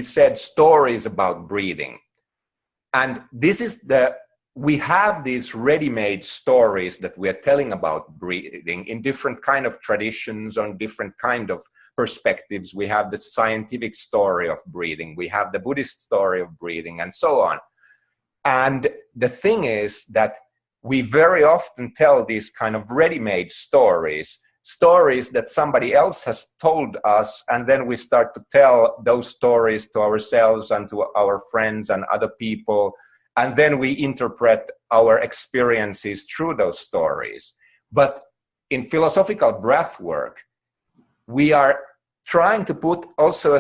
said stories about breathing. And this is we have these ready-made stories that we are telling about breathing in different kind of traditions, on different kind of perspectives. We have the scientific story of breathing, we have the Buddhist story of breathing, and so on. And the thing is that we very often tell these kind of ready-made stories that somebody else has told us, and then we start to tell those stories to ourselves and to our friends and other people, and then we interpret our experiences through those stories. But in philosophical breath work, we are trying to put also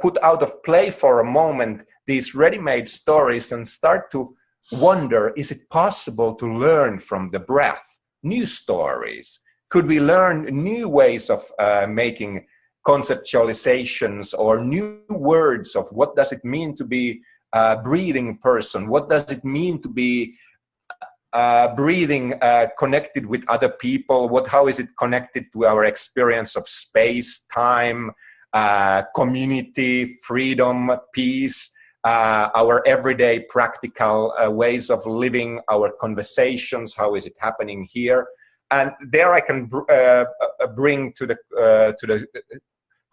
put out of play for a moment these ready-made stories and start to wonder, is it possible to learn from the breath new stories? Could we learn new ways of making conceptualizations or new words of what does it mean to be a breathing person? What does it mean to be breathing connected with other people? How is it connected to our experience of space, time, community, freedom, peace, our everyday practical ways of living, our conversations? How is it happening here? And there I can bring to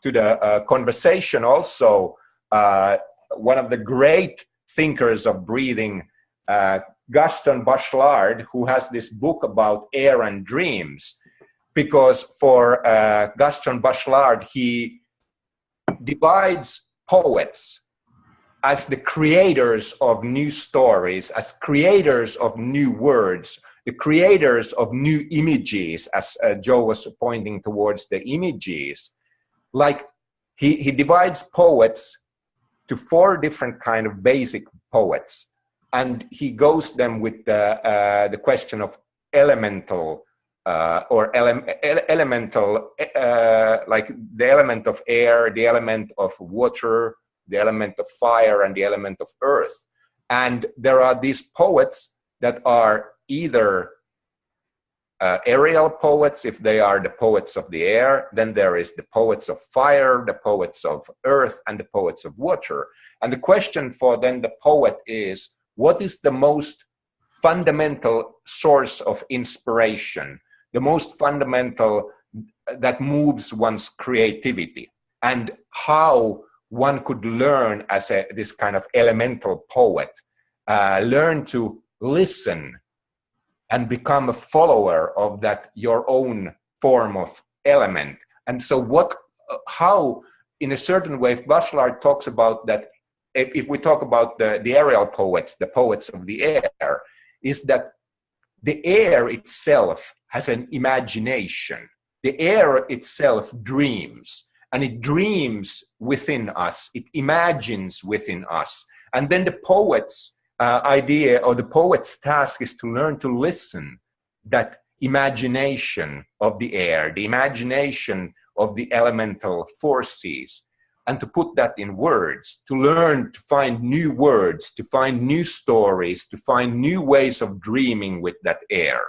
the conversation also one of the great thinkers of breathing, Gaston Bachelard, who has this book about air and dreams. Because for Gaston Bachelard, he divides poets as the creators of new stories, as creators of new words, the creators of new images, as Joe was pointing towards the images. Like he divides poets to 4 different kind of basic poets, and he goes them with the question of elemental elemental, like the element of air, the element of water, the element of fire, and the element of earth. And there are these poets that are either aerial poets, if they are the poets of the air. Then there is the poets of fire, the poets of earth, and the poets of water. And the question for then the poet is, what is the most fundamental source of inspiration, the most fundamental that moves one's creativity, and how one could learn as this kind of elemental poet, learn to listen and become a follower of that your own form of element. And so how in a certain way, if Bachelard talks about that, if we talk about the aerial poets, the poets of the air, is that the air itself has an imagination. The air itself dreams, and it dreams within us, it imagines within us. And then the poet's idea, or the poet's task, is to learn to listen that imagination of the air, the imagination of the elemental forces, and to put that in words, to learn to find new words, to find new stories, to find new ways of dreaming with that air.